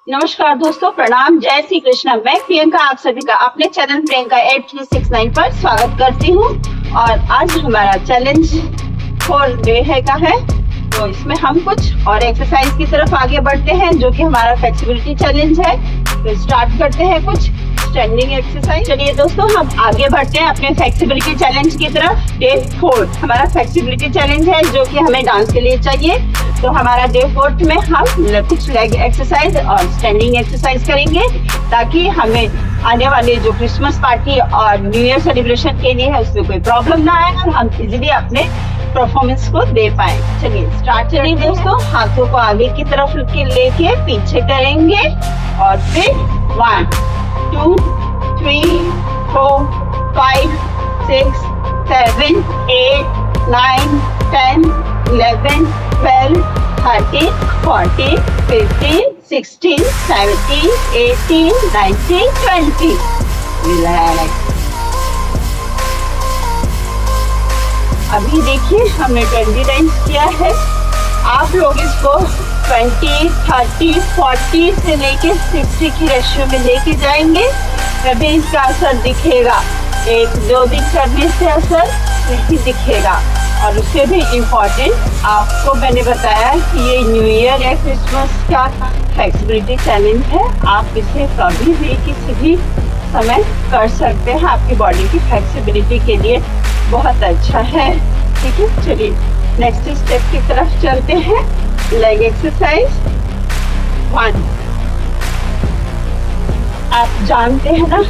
नमस्कार दोस्तों, प्रणाम, जय श्री कृष्णा। मैं प्रियंका आप सभी का अपने चैनल प्रियंका 8369 पर स्वागत करती हूँ। और आज हमारा चैलेंज 4 डे का है, तो इसमें हम कुछ और एक्सरसाइज की तरफ आगे बढ़ते हैं जो कि हमारा फ्लेक्सिबिलिटी चैलेंज है। तो स्टार्ट करते हैं कुछ स्टैंडिंग एक्सरसाइज। चलिए दोस्तों, हम आगे बढ़ते हैं अपने फ्लेक्सिबिलिटी चैलेंज की तरफ। डे 4 हमारा फ्लेक्सिबिलिटी चैलेंज है जो कि हमें डांस के लिए चाहिए। तो हमारा डे 4 में हम कुछ लेग एक्सरसाइज और स्टैंडिंग एक्सरसाइज करेंगे ताकि हमें आने वाले जो क्रिसमस पार्टी और न्यू ईयर सेलिब्रेशन के लिए है उसमें कोई प्रॉब्लम ना आए और हम इजीली अपने परफॉर्मेंस को दे पाए। चलिए स्टार्ट करें दोस्तों। हाथों को आगे की तरफ लेके पीछे करेंगे और फिर 1 2 3 4 5 6 7 8 9 10 11 12 13 14 15 16 17 18 19 20। रिलैक्स। अभी देखिए हमने 20 टाइम्स किया है। आप लोग इसको 20, 30, 40 से लेके 60 की रेशियो में लेके जाएंगे, तभी इसका असर दिखेगा। 1-2 दिन करने से असर नहीं दिखेगा। और उससे भी इम्पोर्टेंट, आपको मैंने बताया कि ये न्यू ईयर या क्रिसमस का फ्लेक्सिबिलिटी चैलेंज है। आप इसे कभी भी किसी भी समय कर सकते हैं। आपकी बॉडी की फ्लेक्सिबिलिटी के लिए बहुत अच्छा है। ठीक है, चलिए नेक्स्ट स्टेप की तरफ चलते हैं। Leg exercise 1। आप जानते हैं ना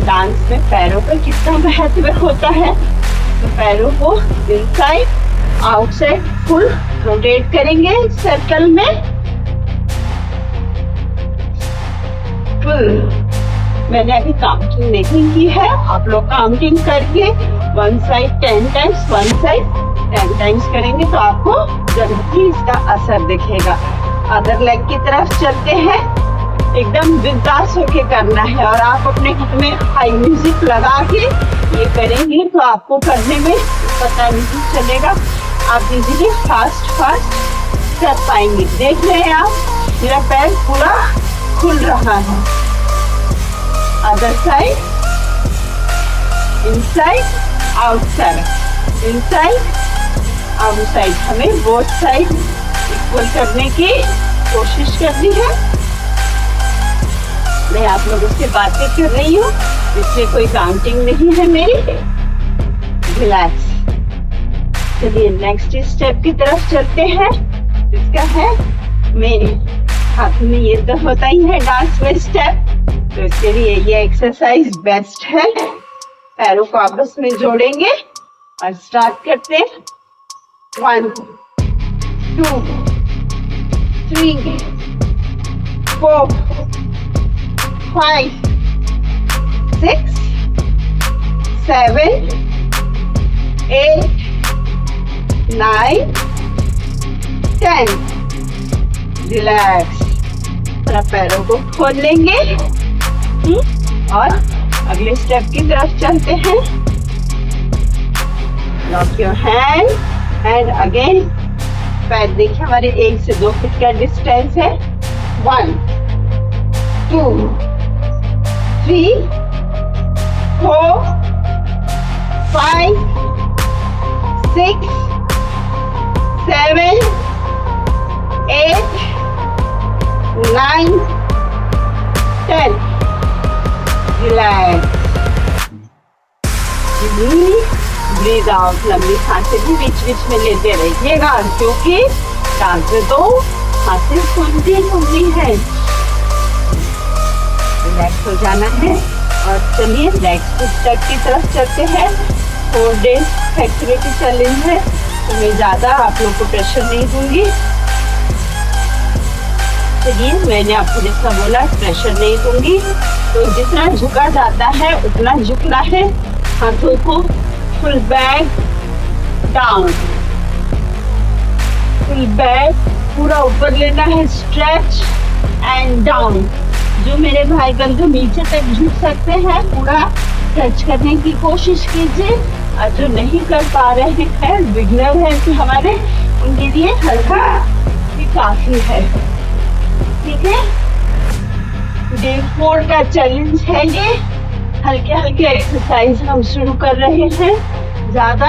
डांस में पैरों का कितना महत्व होता है। तो पैरों को इनसाइड आउटसाइड फुल रोटेट करेंगे सर्कल में। फुल। मैंने अभी काउंटिंग नहीं की है, आप लोग काउंटिंग करके one side 10 times, one side 10 times करेंगे तो आपको जल्दी इसका असर दिखेगा। अदर लेग की तरफ चलते हैं। एकदम बिंदास होके करना है और आप अपने घर में हाई म्यूजिक लगा के ये करेंगे तो आपको करने में पता नहीं चलेगा। आप इजीली फास्ट कर पाएंगे। देख रहे हैं आप, मेरा पैर पूरा खुल रहा है। Other side, inside outside, inside outside. हमें बोथ साइड इक्वल करने की कोशिश करनी है। मैं आप लोगों से बातें कर रही हूँ, इसमें कोई काउंटिंग नहीं है मेरी। रिलैक्स। चलिए नेक्स्ट स्टेप की तरफ चलते हैं। इसका है मेरे हाथ में, ये तो होता ही है डांस में स्टेप, तो इसके लिए ये एक्सरसाइज बेस्ट है। पैरों को आपस में जोड़ेंगे और स्टार्ट करते हैं। 1 2 3 4 5 6 7 8 9 10। रिलैक्स। पैरों को खोल लेंगे और अगले स्टेप की तरफ चलते हैं। Lock your hand and again. पैर देखिए हमारे 1 से 2 फीट का डिस्टेंस है। 1 2 3 4 5 6 7 8 9 10। रिलैक्स। Breathe out. लंबी सांसें भी बीच बीच में लेते रहिएगा क्योंकि डांस में तो सांसें सुनती होती है। रिलैक्स हो जाना है। और चलिए नेक्स्ट स्टेप की तरफ चलते हैं। 4 डेज फ्लेक्सिबिलिटी चैलेंज है, तो मैं ज्यादा आप लोग को प्रेशर नहीं दूंगी। चलिए, मैंने आपको जितना बोला प्रेशर नहीं दूंगी। तो जितना झुका जाता है उतना झुकना है। हाथों को full back down, full back पूरा ऊपर लेना है। Stretch and down. जो मेरे भाई बंधु नीचे तक झुक सकते हैं पूरा स्ट्रेच करने की कोशिश कीजिए, और जो नहीं कर पा रहे हैं, बिगनर हैं कि हमारे, उनके लिए हल्का भी काफी है। ठीक है। डे 4 का चैलेंज है ये। हल्के हल्के एक्सरसाइज हम शुरू कर रहे हैं, ज्यादा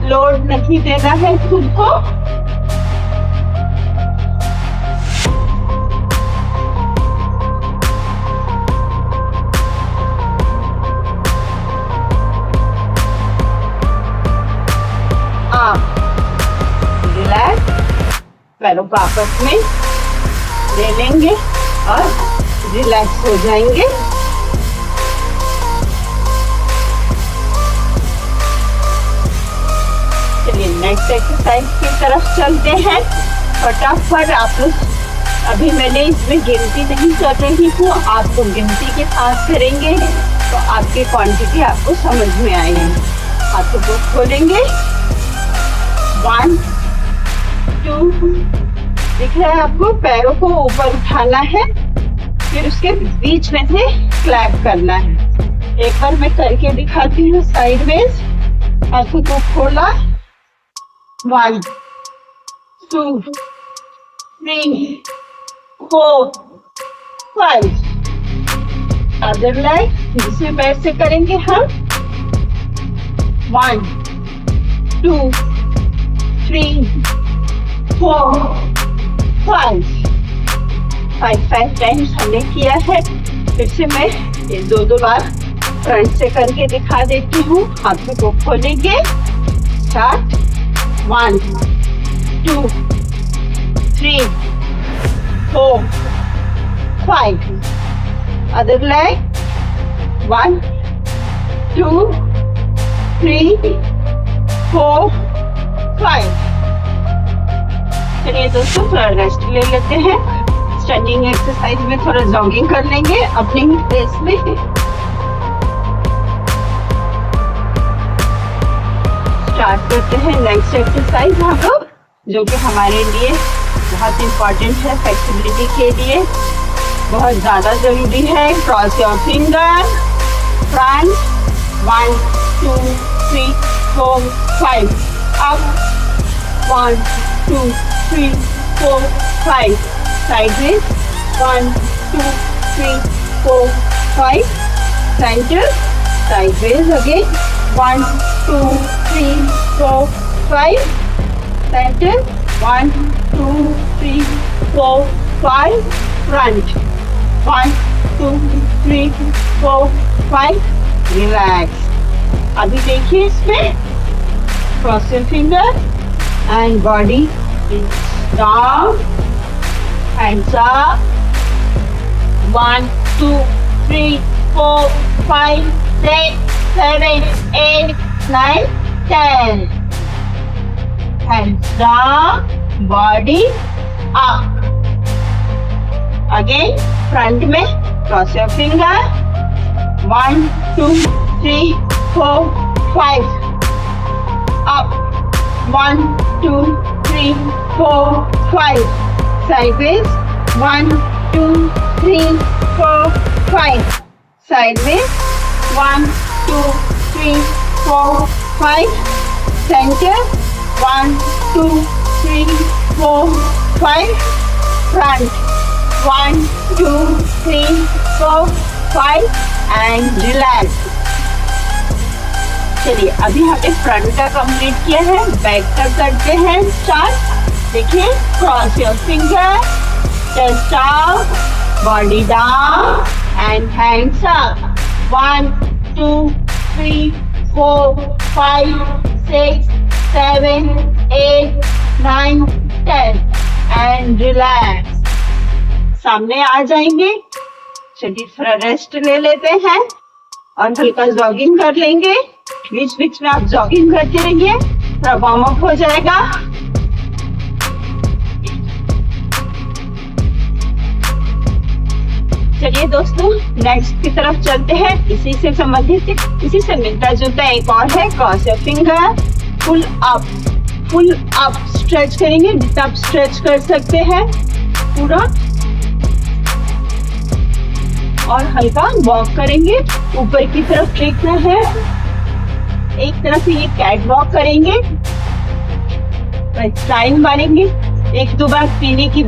लोड नहीं देना है खुद को। आप रिलैक्स, पैरों को आपस में ले लेंगे और रिलैक्स हो जाएंगे। चलिए नेक्स्ट एक्सरसाइज की तरफ चलते हैं। फटाफट आप लोग, अभी मैंने इसमें गिनती नहीं कर रही हूँ, आपको गिनती के साथ करेंगे तो आपकी क्वांटिटी आपको समझ में आएगी। हाथों को खोलेंगे, 1 2, दिख रहा है आपको, पैरों को ऊपर उठाना है, फिर उसके बीच में से क्लैप करना है। एक बार मैं करके दिखाती हूँ साइडवेज। हाथों को खोला, 1 2 3 4 5। अदर लेग दूसरे पैर से करेंगे हम, 1 2 3 4 5 टाइम्स हमने किया है। फिर से मैं ये 2 बार फ्रंट से करके दिखा देती हूँ। हाथों को खोलेंगे, स्टार्ट, 1 2 3 4 5। Other leg, 1 2 3 4 5। चलिए दोस्तों, थोड़ा रेस्ट ले लेते हैं। स्ट्रेचिंग एक्सरसाइज में थोड़ा जॉगिंग कर लेंगे अपने ही पेस में। स्टार्ट करते हैं नेक्स्ट एक्सरसाइज हम लोग, जो कि हमारे लिए बहुत इम्पोर्टेंट है, फ्लेक्सिबिलिटी के लिए बहुत ज्यादा जरूरी है। Cross your finger, front, 1 2 3 4 5। Up, 1 2 3 4 5। Sideways, 1 2 3 4 5। Center, sideways again, 1 2 3 4 5। Center, 1 2 3 4 5। Front, 1 2 3 4 5। Relax। अभी देखिए इसमें, cross your finger and body is down, hands up, 1 2 3 4 5 6 7 8 9 10। Hands down, body up. Again, front में cross your finger, 1 2 3 4 5। Up, 1 2 3 4 5। Sideways, 1 2 3 4 5। Sideways, 1 2 3 4 5। Center, 1 2 3 4 5। Front, 1 2 3 4 5 and relax। चलिए अभी हमने front का complete किया है, बैक का करते हैं स्टार्ट। देखिए, cross your finger, chest up, body down and hands up, 1 2 3 4 5 6 7 8 9 10 and relax. सामने आ जाएंगे। चलिए थोड़ा रेस्ट ले लेते हैं और हल्का जॉगिंग कर लेंगे। बीच बीच में आप जॉगिंग करते रहिए, थोड़ा वार्म अप हो जाएगा। चलिए दोस्तों, नेक्स्ट की तरफ चलते हैं। इसी से संबंधित, इसी से मिलता जुलता एक और है, cross your finger, full up stretch करेंगे, जितना आप स्ट्रेच कर सकते हैं पूरा, और हल्का वॉक करेंगे, ऊपर की तरफ देखना है। एक तरफ से ये कैट वॉक करेंगे, स्टाइल मारेंगे। 1-2 बार पीने की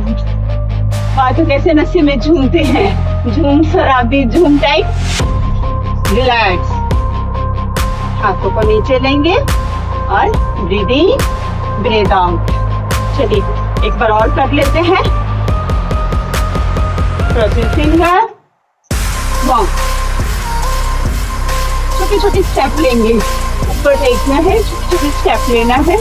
बात कैसे नशे में झूमते हैं। झूम शराबी झूम टाइप। रिलैक्स, हाथों को नीचे लेंगे और ब्रीद इन ब्रीद आउट। चलिए एक बार और कर लेते हैं। फिंगर वार्म, छोटे छोटे स्टेप लेंगे, ऊपर देखना है, छोटे छोटे स्टेप लेना है।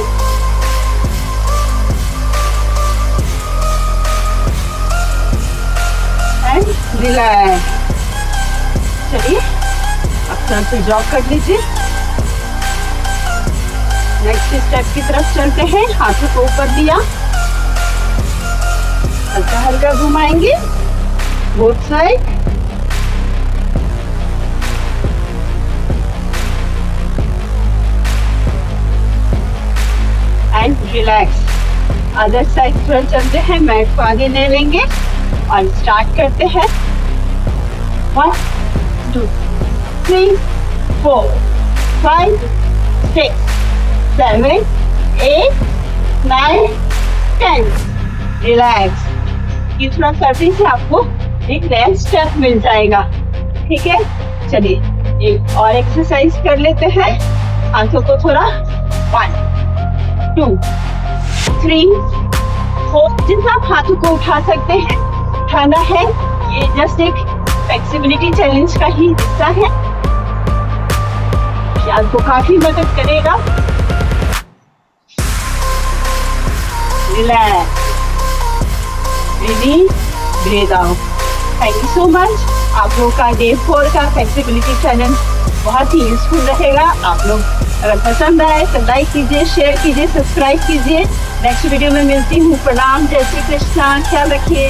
And relax. चलिए अब थोड़ा सा ड्रॉप कर लीजिए। नेक्स्ट स्टेप की तरफ चलते हैं। हाथों को ऊपर लिया, हल्का हल्का घुमाएंगे both side. And relax. Other side थोड़ा चलते हैं, मैट को आगे ले लेंगे और स्टार्ट करते हैं। 1 2 3 4 5 6 7 8 9 10। रिलैक्स। ये थोड़ा करने से आपको एक नया स्टेप मिल जाएगा। ठीक है, चलिए एक और एक्सरसाइज कर लेते हैं। हाथों को थोड़ा 1 2 3 4 जितना आप हाथों को उठा सकते हैं उठाना है। ये जस्ट एक फ्लेक्सिबिलिटी चैलेंज का ही हिस्सा है, ये आपको काफी मदद करेगा। Relax, breathe in breathe out. Thank you so much. आप लोगों का डे 4 का फ्लेक्सिबिलिटी चैलेंज बहुत ही यूजफुल रहेगा। आप लोग अगर पसंद आए तो लाइक कीजिए, शेयर कीजिए, सब्सक्राइब कीजिए। नेक्स्ट वीडियो में मिलती हूँ। प्रणाम, जय श्री कृष्णा, ख्याल रखिए।